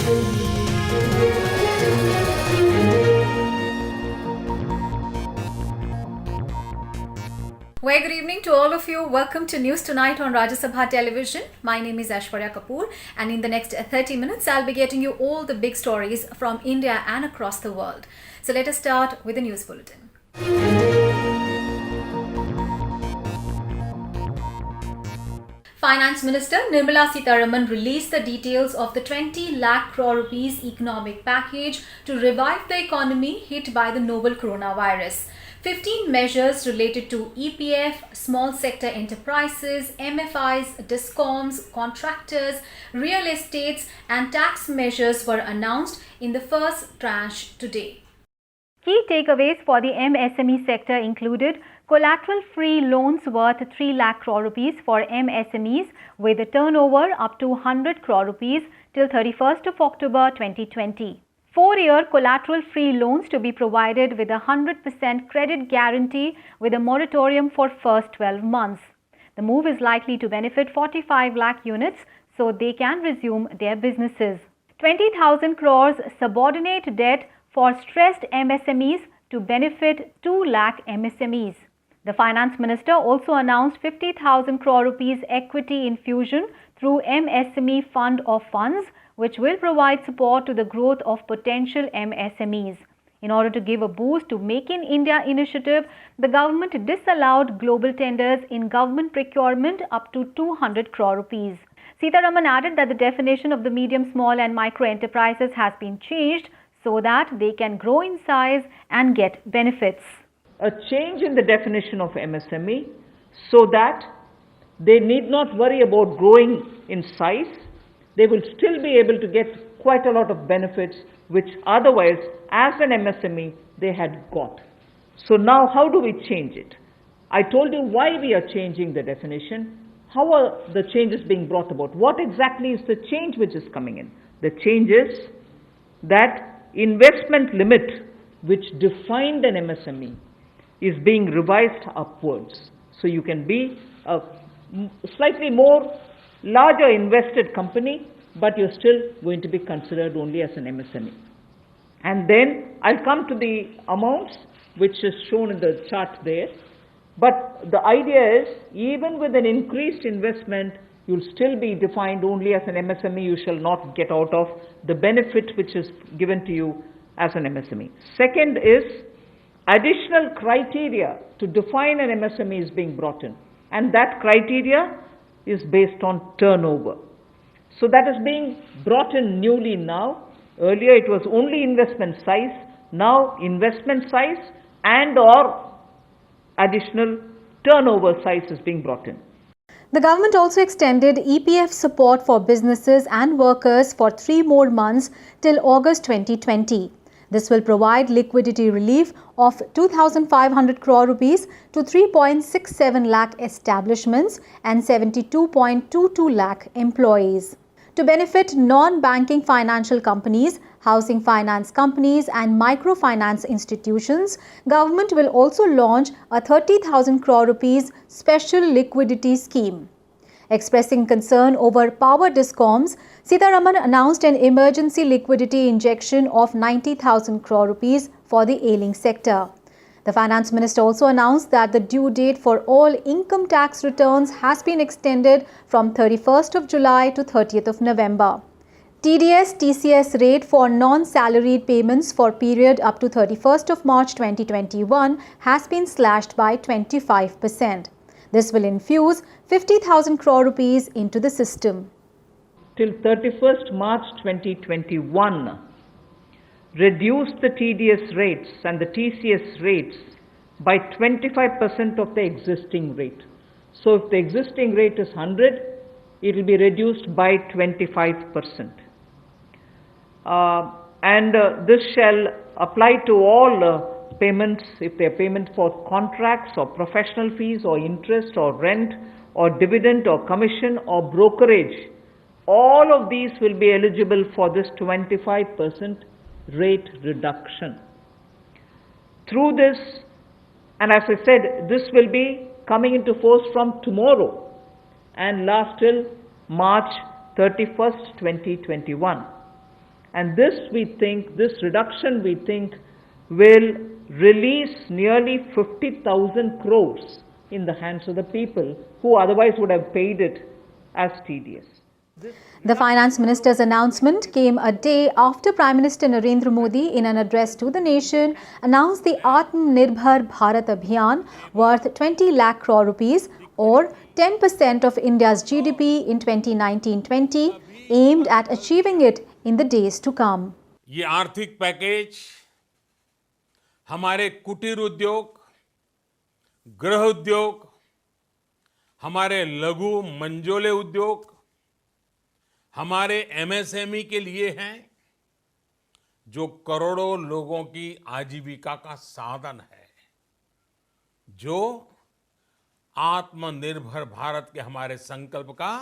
Very good evening to all of you. Welcome to News Tonight on Rajya Sabha Television. My name is Aishwarya Kapoor, and in the next 30 minutes, I'll be getting you all the big stories from India and across the world. So let us start with the news bulletin. Finance Minister Nirmala Sitharaman released the details of the 20 lakh crore rupees economic package to revive the economy hit by the novel coronavirus. 15 measures related to EPF, small sector enterprises, MFIs, DISCOMs, contractors, real estates and tax measures were announced in the first tranche today. Key takeaways for the MSME sector included collateral-free loans worth 3 lakh crore rupees for MSMEs with a turnover up to 100 crore rupees till 31st of October 2020. 4-year collateral-free loans to be provided with a 100% credit guarantee with a moratorium for first 12 months. The move is likely to benefit 45 lakh units so they can resume their businesses. 20,000 crores subordinate debt for stressed MSMEs to benefit 2 lakh MSMEs. The Finance Minister also announced 50,000 crore rupees equity infusion through MSME Fund of Funds, which will provide support to the growth of potential MSMEs. In order to give a boost to Make in India initiative, the government disallowed global tenders in government procurement up to 200 crore rupees. Sitharaman added that the definition of the medium, small and micro enterprises has been changed so that they can grow in size and get benefits. A change in the definition of MSME so that they need not worry about growing in size. They will still be able to get quite a lot of benefits which otherwise as an MSME they had got. So now how do we change it? I told you why we are changing the definition. How are the changes being brought about? What exactly is the change which is coming in? The change is that investment limit which defined an MSME is being revised upwards. So you can be a slightly more larger invested company, but you're still going to be considered only as an MSME. And then I'll come to the amounts which is shown in the chart there. But the idea is even with an increased investment, you'll still be defined only as an MSME. You shall not get out of the benefit which is given to you as an MSME. Second is additional criteria to define an MSME is being brought in. And that criteria is based on turnover. So that is being brought in newly now. Earlier it was only investment size. Now investment size and or additional turnover size is being brought in. The government also extended EPF support for businesses and workers for 3 more months till August 2020. This will provide liquidity relief of 2,500 crore rupees to 3.67 lakh establishments and 72.22 lakh employees. To benefit non-banking financial companies, housing finance companies and microfinance institutions, government will also launch a 30,000 crore rupees special liquidity scheme. Expressing concern over power discoms, Sitharaman announced an emergency liquidity injection of 90,000 crore rupees for the ailing sector. The Finance Minister also announced that the due date for all income tax returns has been extended from 31st of July to 30th of November. TDS-TCS rate for non-salaried payments for period up to 31st of March 2021 has been slashed by 25%. This will infuse 50,000 crore rupees into the system. Till 31st March 2021, reduce the TDS rates and the TCS rates by 25% of the existing rate. So if the existing rate is 100, it will be reduced by 25%. This shall apply to all payments, if they are payment for contracts or professional fees or interest or rent or dividend or commission or brokerage. All of these will be eligible for this 25% rate reduction. Through this, and as I said, this will be coming into force from tomorrow and last till March 31st, 2021. And this reduction we think will release nearly 50,000 crores in the hands of the people who otherwise would have paid it as TDS. The Finance Minister's announcement came a day after Prime Minister Narendra Modi, in an address to the nation, announced the Atmanirbhar Bharat Abhiyan worth 20 lakh crore rupees or 10% of India's GDP in 2019-20, aimed at achieving it in the days to come. ये आर्थिक package हमारे कुटीर उद्योग, गृह उद्योग, हमारे लघु मंझोले उद्योग, हमारे एमएसएमई के लिए हैं, जो करोड़ों लोगों की आजीविका का साधन है, जो आत्मनिर्भर भारत के हमारे संकल्प का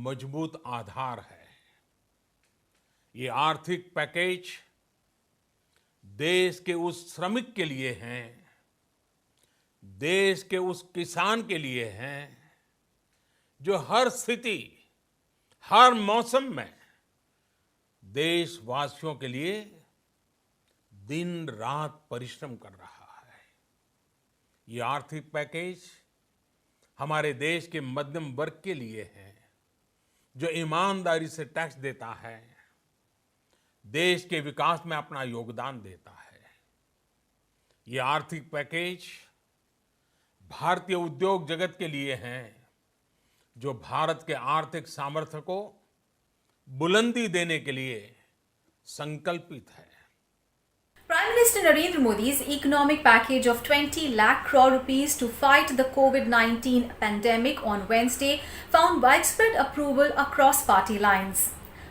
मजबूत आधार है। ये आर्थिक पैकेज देश के उस श्रमिक के लिए हैं, देश के उस किसान के लिए हैं, जो हर स्थिति, हर मौसम में देशवासियों के लिए दिन रात परिश्रम कर रहा है। ये आर्थिक पैकेज हमारे देश के मध्यम वर्ग के लिए है, जो ईमानदारी से टैक्स देता है, देश के विकास में अपना योगदान देता है। ये आर्थिक पैकेज भारतीय उद्योग जगत के लिए है, जो भारत के आर्थिक सामर्थ्य को बुलंदी देने के लिए संकल्पित है। Prime Minister Narendra Modi's economic package of 20 lakh crore rupees to fight the COVID-19 pandemic on Wednesday found widespread approval across party lines.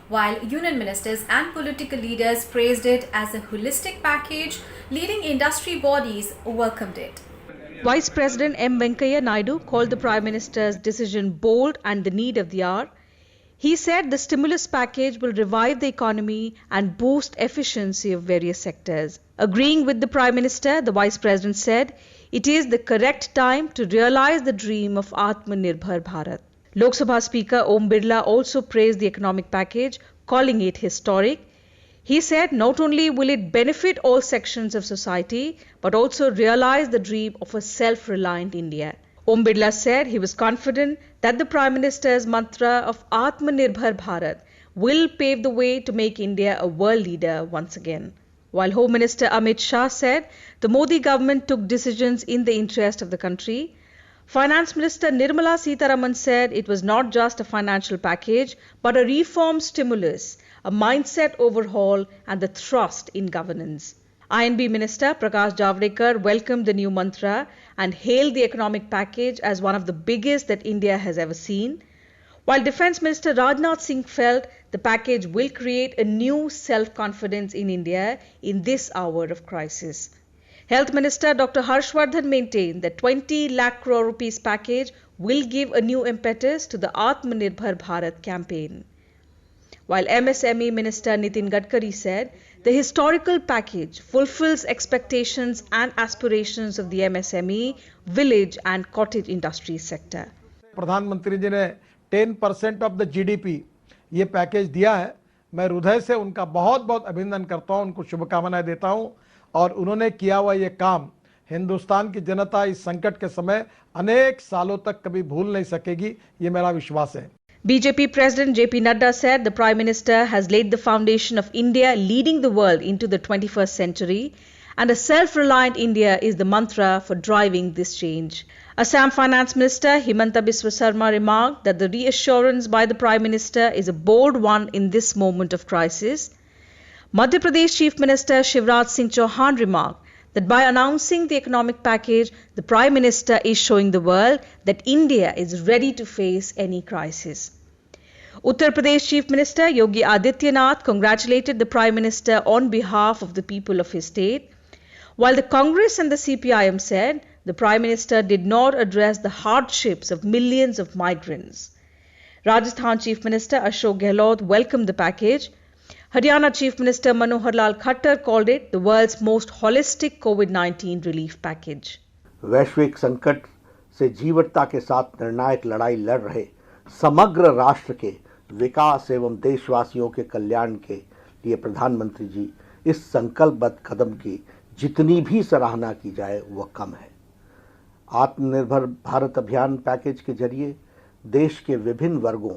While union ministers and political leaders praised it as a holistic package, leading industry bodies welcomed it. Vice President M. Venkaiah Naidu called the Prime Minister's decision bold and the need of the hour. He said the stimulus package will revive the economy and boost efficiency of various sectors. Agreeing with the Prime Minister, the Vice President said it is the correct time to realize the dream of Atmanirbhar Bharat. Lok Sabha Speaker Om Birla also praised the economic package, calling it historic. He said not only will it benefit all sections of society, but also realize the dream of a self-reliant India. Om Birla said he was confident that the Prime Minister's mantra of Atmanirbhar Bharat will pave the way to make India a world leader once again. While Home Minister Amit Shah said the Modi government took decisions in the interest of the country, Finance Minister Nirmala Sitharaman said it was not just a financial package, but a reform stimulus, a mindset overhaul and the thrust in governance. INB Minister Prakash Javadekar welcomed the new mantra and hailed the economic package as one of the biggest that India has ever seen, while Defence Minister Rajnath Singh felt the package will create a new self-confidence in India in this hour of crisis. Health Minister Dr. Harshvardhan maintained that 20 lakh crore rupees package will give a new impetus to the Atmanirbhar Bharat campaign. While MSME Minister Nitin Gadkari said the historical package fulfills expectations and aspirations of the MSME, village and cottage industry sector. प्रधानमंत्री जी ने 10% of the GDP ये package दिया है। मैं हृदय से उनका बहुत बहुत अभिनंदन करता हूं, उनको शुभकामनाएं देता हूं और उन्होंने किया हुआ ये काम हिंदुस्तान की जनता इस संकट के समय अनेक सालों तक कभी भूल नहीं सकेगी, ये मेरा विश्वास है। BJP President JP Nadda said the Prime Minister has laid the foundation of India leading the world into the 21st century, and a self-reliant India is the mantra for driving this change. Assam Finance Minister Himanta Biswa Sarma remarked that the reassurance by the Prime Minister is a bold one in this moment of crisis. Madhya Pradesh Chief Minister Shivraj Singh Chauhan remarked that by announcing the economic package, the Prime Minister is showing the world that India is ready to face any crisis. Uttar Pradesh Chief Minister Yogi Adityanath congratulated the Prime Minister on behalf of the people of his state, while the Congress and the CPIM said the Prime Minister did not address the hardships of millions of migrants. Rajasthan Chief Minister Ashok Gehlot welcomed the package. Haryana Chief Minister Manohar Lal Khattar called it the world's most holistic COVID-19 relief package. वैश्विक संकट से जीवटता के साथ निर्णायक लड़ाई लड़ रहे समग्र राष्ट्र के विकास एवं देशवासियों के कल्याण के लिए प्रधानमंत्री जी इस संकल्पबद्ध कदम की जितनी भी सराहना की जाए वह कम है। आत्मनिर्भर भारत अभियान पैकेज के जरिए देश के विभिन्न वर्गों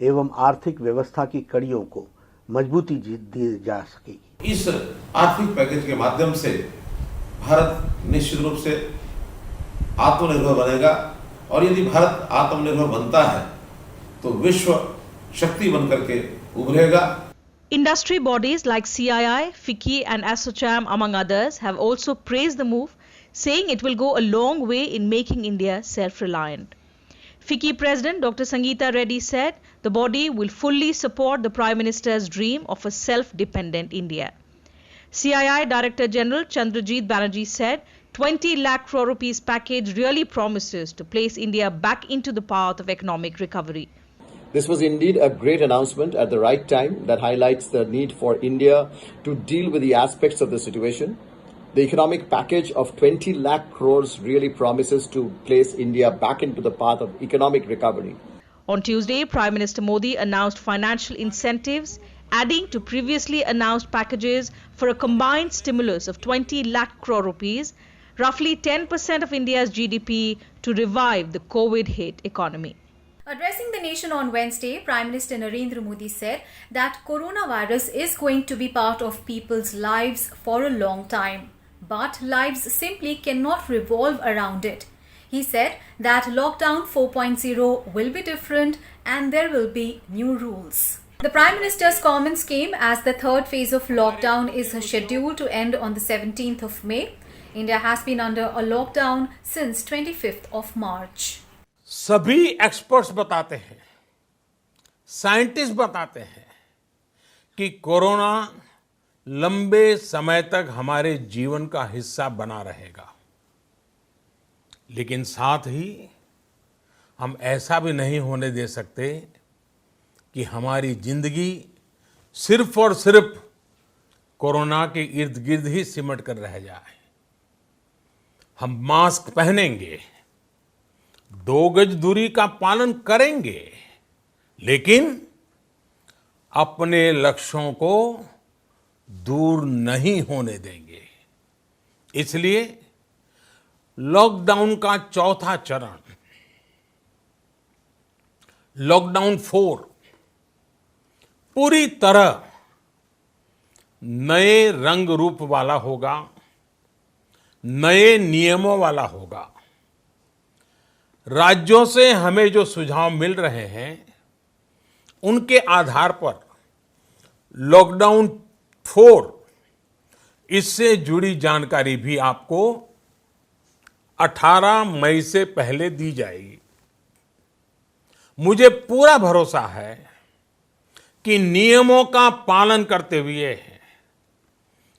एवं आर्थिक व्यवस्था की कड़ियों को मजबूती दी जा सकेगी। इस आर्थिक पैकेज के माध्यम से भारत निश्चित रूप से आत्मनिर्भर बनेगा और यदि भारत आत्मनिर्भर बनता है तो विश्व शक्ति बनकर के उभरेगा। Industry bodies like CII, FICCI and ASSOCHAM among others have also praised the move, saying it will go a long way in making India self-reliant. FICCI President Dr. Sangeeta Reddy said the body will fully support the Prime Minister's dream of a self-dependent India. CII Director General Chandrajit Banerjee said 20 lakh crore rupees package really promises to place India back into the path of economic recovery. This was indeed a great announcement at the right time that highlights the need for India to deal with the aspects of the situation. The economic package of 20 lakh crores really promises to place India back into the path of economic recovery. On Tuesday, Prime Minister Modi announced financial incentives, adding to previously announced packages for a combined stimulus of 20 lakh crore rupees, roughly 10% of India's GDP, to revive the COVID-hit economy. Addressing the nation on Wednesday, Prime Minister Narendra Modi said that coronavirus is going to be part of people's lives for a long time. But lives simply cannot revolve around it. He said that lockdown 4.0 will be different and there will be new rules. The Prime Minister's comments came as the third phase of lockdown is scheduled to end on the 17th of May. India has been under a lockdown since 25th of March. सभी experts बताते हैं, scientist बताते हैं कि corona लंबे समय तक हमारे जीवन का हिस्सा बना रहेगा। लेकिन साथ ही हम ऐसा भी नहीं होने दे सकते कि हमारी जिंदगी सिर्फ और सिर्फ कोरोना के इर्द गिर्द ही सिमट कर रह जाए। हम मास्क पहनेंगे, 2 गज दूरी का पालन करेंगे, लेकिन अपने लक्ष्यों को दूर नहीं होने देंगे। इसलिए लॉकडाउन का चौथा चरण, लॉकडाउन 4, पूरी तरह नए रंग रूप वाला होगा, नए नियमों वाला होगा। राज्यों से हमें जो सुझाव मिल रहे हैं, उनके आधार पर लॉकडाउन 4 इससे जुड़ी जानकारी भी आपको 18 मई से पहले दी जाएगी। मुझे पूरा भरोसा है कि नियमों का पालन करते हुए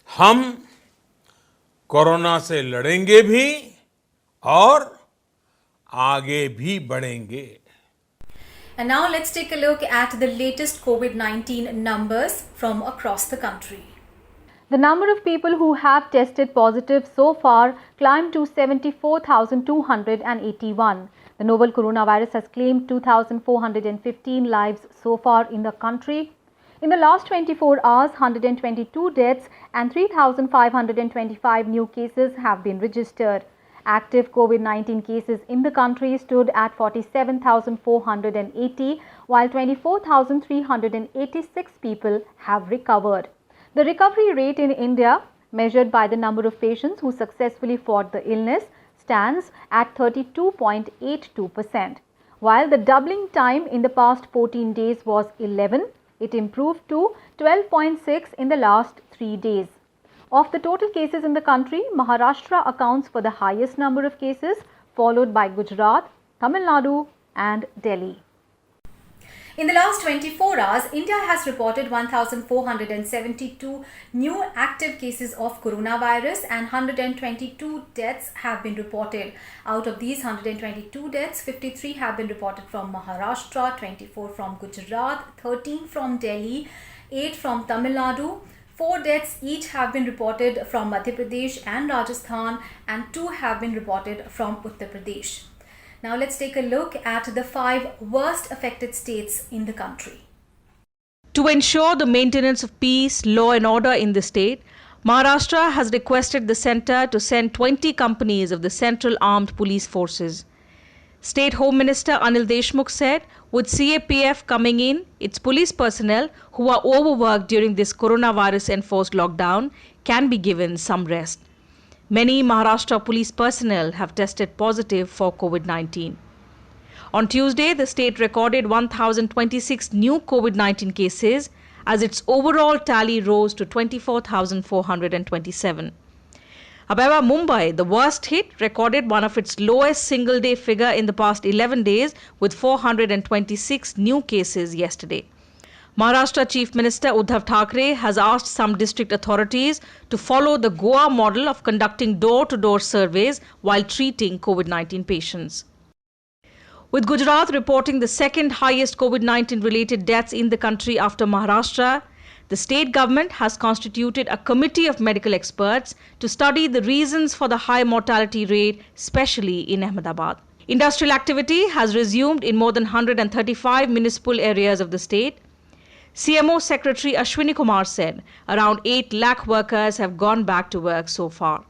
हम कोरोना से लड़ेंगे भी और आगे भी बढ़ेंगे। And now let's take a look at the latest COVID-19 numbers from across the country. The number of people who have tested positive so far climbed to 74,281. The novel coronavirus has claimed 2,415 lives so far in the country. In the last 24 hours, 122 deaths and 3,525 new cases have been registered. Active COVID-19 cases in the country stood at 47,480, while 24,386 people have recovered. The recovery rate in India, measured by the number of patients who successfully fought the illness, stands at 32.82%. While the doubling time in the past 14 days was 11, it improved to 12.6 in the last 3 days. Of the total cases in the country, Maharashtra accounts for the highest number of cases, followed by Gujarat, Tamil Nadu and Delhi. In the last 24 hours, India has reported 1,472 new active cases of coronavirus and 122 deaths have been reported. Out of these 122 deaths, 53 have been reported from Maharashtra, 24 from Gujarat, 13 from Delhi, 8 from Tamil Nadu. 4 deaths each have been reported from Madhya Pradesh and Rajasthan, and 2 have been reported from Uttar Pradesh. Now let's take a look at the 5 worst affected states in the country. To ensure the maintenance of peace, law and order in the state, Maharashtra has requested the centre to send 20 companies of the Central Armed Police Forces. State Home Minister Anil Deshmukh said, with CAPF coming in, its police personnel who are overworked during this coronavirus enforced lockdown can be given some rest. Many Maharashtra police personnel have tested positive for COVID-19. On Tuesday, the state recorded 1,026 new COVID-19 cases as its overall tally rose to 24,427. However, Mumbai, the worst hit, recorded one of its lowest single-day figure in the past 11 days with 426 new cases yesterday. Maharashtra Chief Minister Uddhav Thackeray has asked some district authorities to follow the Goa model of conducting door-to-door surveys while treating COVID-19 patients. With Gujarat reporting the second highest COVID-19 related deaths in the country after Maharashtra, the state government has constituted a committee of medical experts to study the reasons for the high mortality rate, especially in Ahmedabad. Industrial activity has resumed in more than 135 municipal areas of the state. CMO Secretary Ashwini Kumar said around 8 lakh workers have gone back to work so far.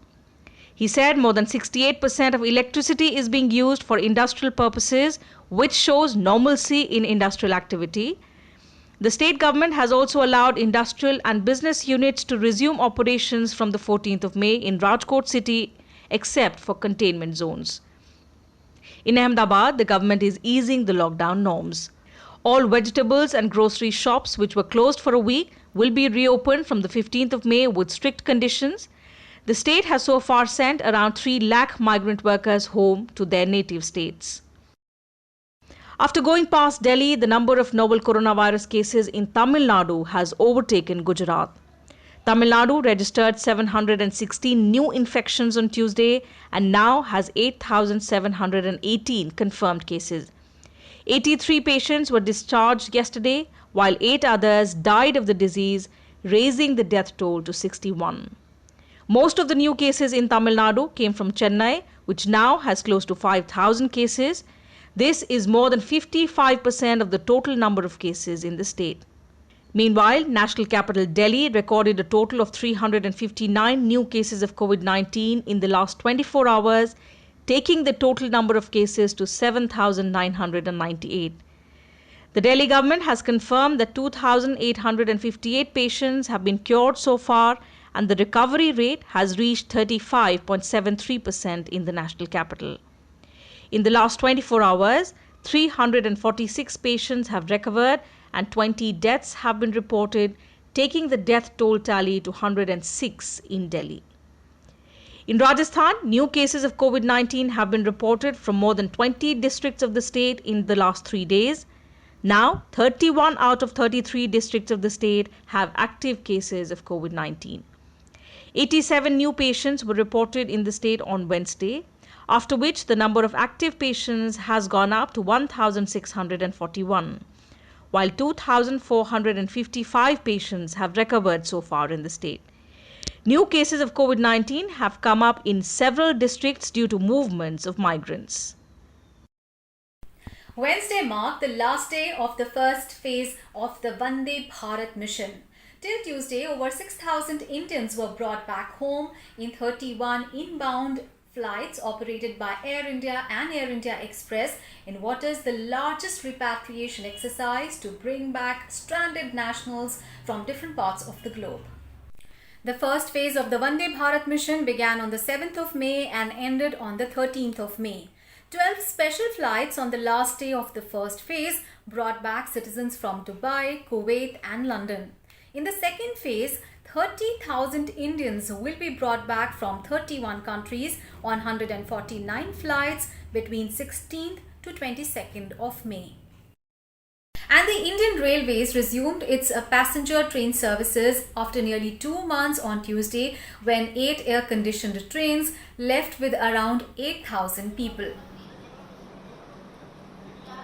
He said more than 68% of electricity is being used for industrial purposes, which shows normalcy in industrial activity. The state government has also allowed industrial and business units to resume operations from the 14th of May in Rajkot city, except for containment zones. In Ahmedabad, the government is easing the lockdown norms. All vegetables and grocery shops which were closed for a week will be reopened from the 15th of May with strict conditions. The state has so far sent around 3 lakh migrant workers home to their native states. After going past Delhi, the number of novel coronavirus cases in Tamil Nadu has overtaken Gujarat. Tamil Nadu registered 716 new infections on Tuesday and now has 8,718 confirmed cases. 83 patients were discharged yesterday, while 8 others died of the disease, raising the death toll to 61. Most of the new cases in Tamil Nadu came from Chennai, which now has close to 5,000 cases. This is more than 55% of the total number of cases in the state. Meanwhile, national capital Delhi recorded a total of 359 new cases of COVID-19 in the last 24 hours, taking the total number of cases to 7,998. The Delhi government has confirmed that 2,858 patients have been cured so far, and the recovery rate has reached 35.73% in the national capital. In the last 24 hours, 346 patients have recovered and 20 deaths have been reported, taking the death toll tally to 106 in Delhi. In Rajasthan, new cases of COVID-19 have been reported from more than 20 districts of the state in the last 3 days. Now, 31 out of 33 districts of the state have active cases of COVID-19. 87 new patients were reported in the state on Wednesday, after which the number of active patients has gone up to 1,641, while 2,455 patients have recovered so far in the state. New cases of COVID-19 have come up in several districts due to movements of migrants. Wednesday marked the last day of the first phase of the Vande Bharat mission. Till Tuesday, over 6,000 Indians were brought back home in 31 inbound flights operated by Air India and Air India Express in what is the largest repatriation exercise to bring back stranded nationals from different parts of the globe. The first phase of the Vande Bharat mission began on the 7th of May and ended on the 13th of May. 12 special flights on the last day of the first phase brought back citizens from Dubai, Kuwait and London. In the second phase, 30,000 Indians will be brought back from 31 countries on 149 flights between 16th to 22nd of May. And the Indian Railways resumed its passenger train services after nearly 2 months on Tuesday, when 8 air-conditioned trains left with around 8,000 people.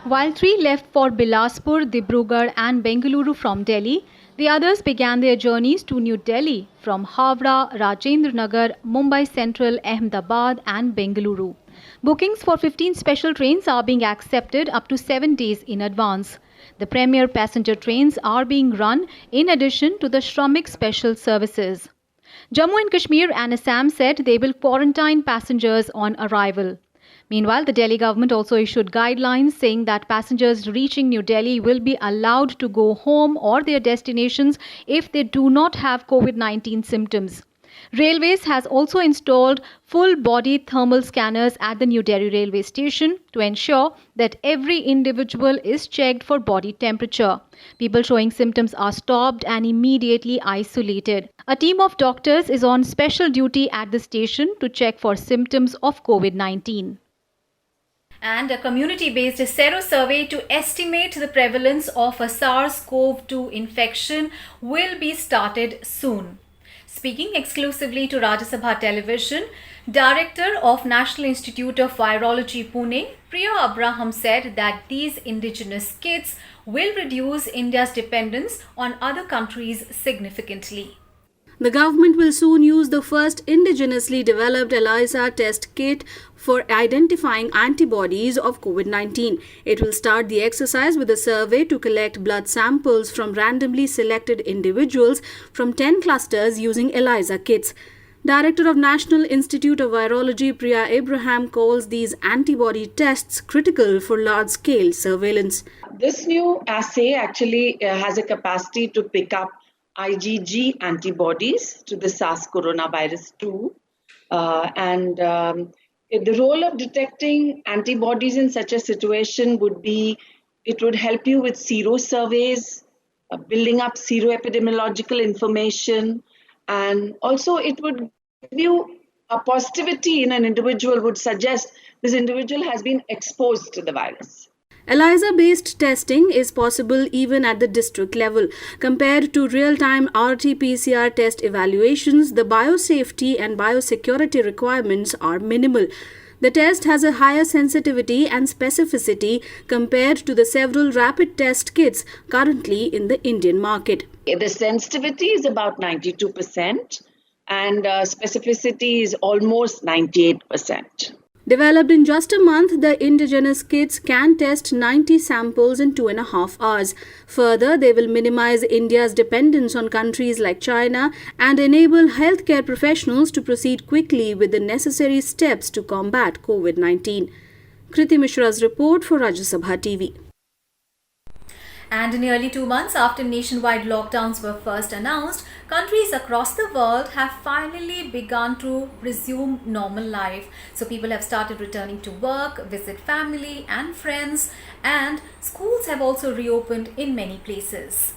While 3 left for Bilaspur, Dibrugarh and Bengaluru from Delhi, the others began their journeys to New Delhi from Howrah, Rajendra Nagar, Mumbai Central, Ahmedabad and Bengaluru. Bookings for 15 special trains are being accepted up to 7 days in advance. The premier passenger trains are being run in addition to the Shramik special services. Jammu and Kashmir and Assam said they will quarantine passengers on arrival. Meanwhile, the Delhi government also issued guidelines saying that passengers reaching New Delhi will be allowed to go home or their destinations if they do not have COVID-19 symptoms. Railways has also installed full-body thermal scanners at the New Delhi railway station to ensure that every individual is checked for body temperature. People showing symptoms are stopped and immediately isolated. A team of doctors is on special duty at the station to check for symptoms of COVID-19. And a community-based sero survey to estimate the prevalence of a SARS-CoV-2 infection will be started soon. Speaking exclusively to Rajya Sabha Television, Director of National Institute of Virology Pune, Priya Abraham said that these indigenous kits will reduce India's dependence on other countries significantly. The government will soon use the first indigenously developed ELISA test kit for identifying antibodies of COVID-19. It will start the exercise with a survey to collect blood samples from randomly selected individuals from 10 clusters using ELISA kits. Director of National Institute of Virology Priya Abraham calls these antibody tests critical for large-scale surveillance. This new assay actually has a capacity to pick up IgG antibodies to the SARS coronavirus 2 the role of detecting antibodies in such a situation would be, it would help you with sero surveys, building up seroepidemiological information, and also it would give you a positivity in an individual would suggest this individual has been exposed to the virus. ELISA-based testing is possible even at the district level. Compared to real-time RT-PCR test evaluations, the biosafety and biosecurity requirements are minimal. The test has a higher sensitivity and specificity compared to the several rapid test kits currently in the Indian market. The sensitivity is about 92% and specificity is almost 98%. Developed in just a month, the indigenous kits can test 90 samples in 2.5 hours. Further, they will minimize India's dependence on countries like China and enable healthcare professionals to proceed quickly with the necessary steps to combat COVID-19. Kriti Mishra's report for Rajya Sabha TV. And nearly 2 months after nationwide lockdowns were first announced, countries across the world have finally begun to resume normal life. So people have started returning to work, visit family and friends, and schools have also reopened in many places.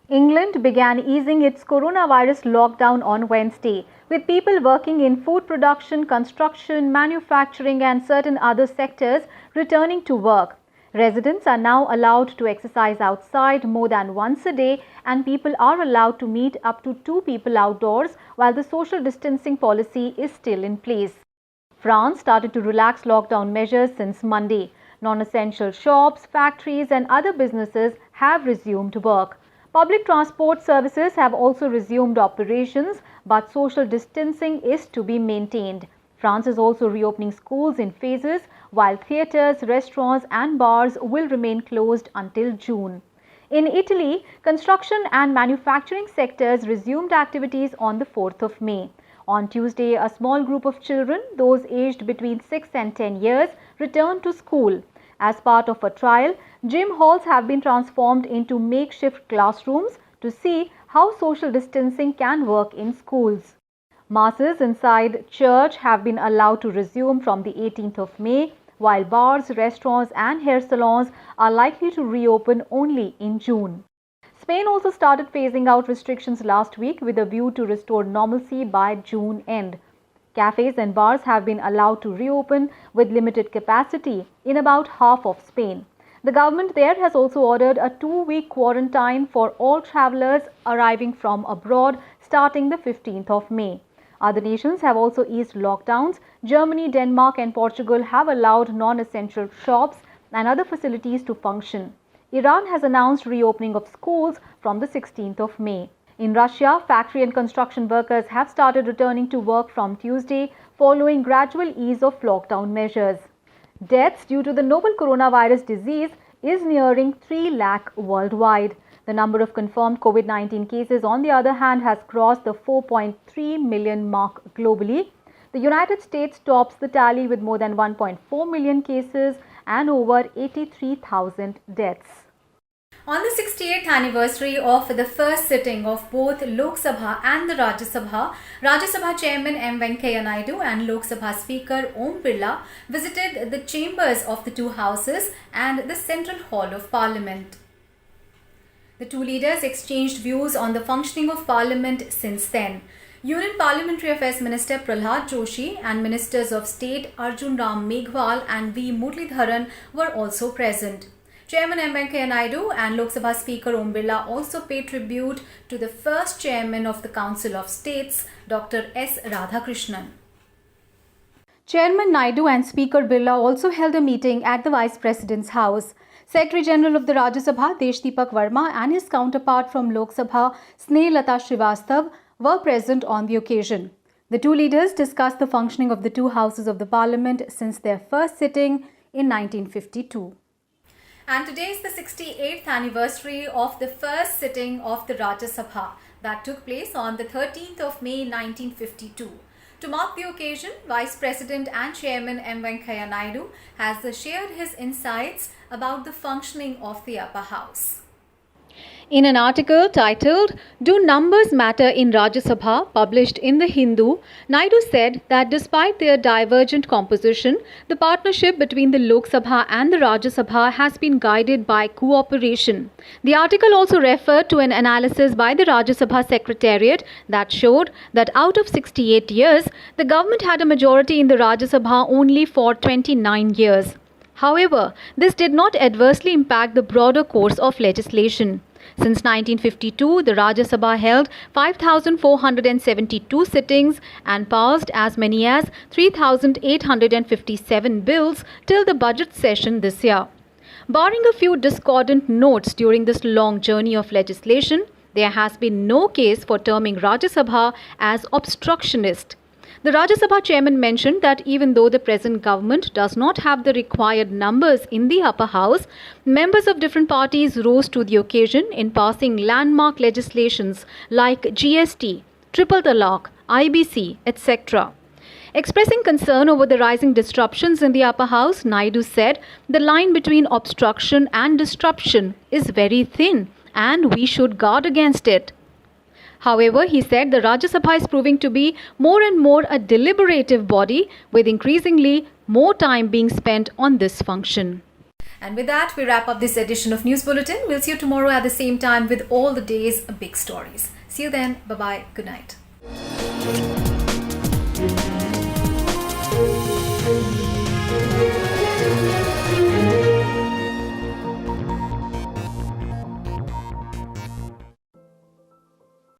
England began easing its coronavirus lockdown on Wednesday, with people working in food production, construction, manufacturing and certain other sectors returning to work. Residents are now allowed to exercise outside more than once a day, and people are allowed to meet up to 2 people outdoors while the social distancing policy is still in place. France started to relax lockdown measures since Monday. Non-essential shops, factories and other businesses have resumed work. Public transport services have also resumed operations, but social distancing is to be maintained. France is also reopening schools in phases, while theatres, restaurants and bars will remain closed until June. In Italy, construction and manufacturing sectors resumed activities on the 4th of May. On Tuesday, a small group of children, those aged between 6 and 10 years, returned to school. As part of a trial, gym halls have been transformed into makeshift classrooms to see how social distancing can work in schools. Masses inside church have been allowed to resume from the 18th of May, while bars, restaurants and hair salons are likely to reopen only in June. Spain also started phasing out restrictions last week with a view to restore normalcy by June end. Cafes and bars have been allowed to reopen with limited capacity in about half of Spain. The government there has also ordered a 2-week quarantine for all travellers arriving from abroad starting the 15th of May. Other nations have also eased lockdowns. Germany, Denmark and Portugal have allowed non-essential shops and other facilities to function. Iran has announced reopening of schools from the 16th of May. In Russia, factory and construction workers have started returning to work from Tuesday following gradual ease of lockdown measures. Deaths due to the novel coronavirus disease is nearing 3 lakh worldwide. The number of confirmed COVID-19 cases, on the other hand, has crossed the 4.3 million mark globally. The United States tops the tally with more than 1.4 million cases and over 83,000 deaths. On the 68th anniversary of the first sitting of both Lok Sabha and the Rajya Sabha, Rajya Sabha Chairman M. Venkaiah Naidu and Lok Sabha Speaker Om Birla visited the chambers of the two houses and the Central Hall of Parliament. The two leaders exchanged views on the functioning of Parliament since then. Union Parliamentary Affairs Minister Prahlad Joshi and Ministers of State Arjun Ram Meghwal and V. Muralidharan were also present. Chairman M. Venkaiah Naidu and Lok Sabha Speaker Om Birla also paid tribute to the first Chairman of the Council of States, Dr. S. Radhakrishnan. Chairman Naidu and Speaker Birla also held a meeting at the Vice President's house. Secretary General of the Rajya Sabha, Deshdeepak Verma, and his counterpart from Lok Sabha, Snehlata Srivastav, were present on the occasion. The two leaders discussed the functioning of the two houses of the Parliament since their first sitting in 1952. And today is the 68th anniversary of the first sitting of the Rajya Sabha that took place on the 13th of May 1952. To mark the occasion, Vice President and Chairman M. Venkaiah Naidu has shared his insights about the functioning of the upper house. In an article titled "Do Numbers Matter in Rajya Sabha?" published in The Hindu, Naidu said that despite their divergent composition, the partnership between the Lok Sabha and the Rajya Sabha has been guided by cooperation. The article also referred to an analysis by the Rajya Sabha Secretariat that showed that out of 68 years, the government had a majority in the Rajya Sabha only for 29 years. However, this did not adversely impact the broader course of legislation. Since 1952, the Rajya Sabha held 5,472 sittings and passed as many as 3,857 bills till the budget session this year. Barring a few discordant notes during this long journey of legislation, there has been no case for terming Rajya Sabha as obstructionist. The Rajya Sabha chairman mentioned that even though the present government does not have the required numbers in the upper house, members of different parties rose to the occasion in passing landmark legislations like GST, Triple Talaq, IBC, etc. Expressing concern over the rising disruptions in the upper house, Naidu said the line between obstruction and disruption is very thin and we should guard against it. However, he said the Rajya Sabha is proving to be more and more a deliberative body with increasingly more time being spent on this function. And with that, we wrap up this edition of News Bulletin. We'll see you tomorrow at the same time with all the day's big stories. See you then. Bye-bye. Good night.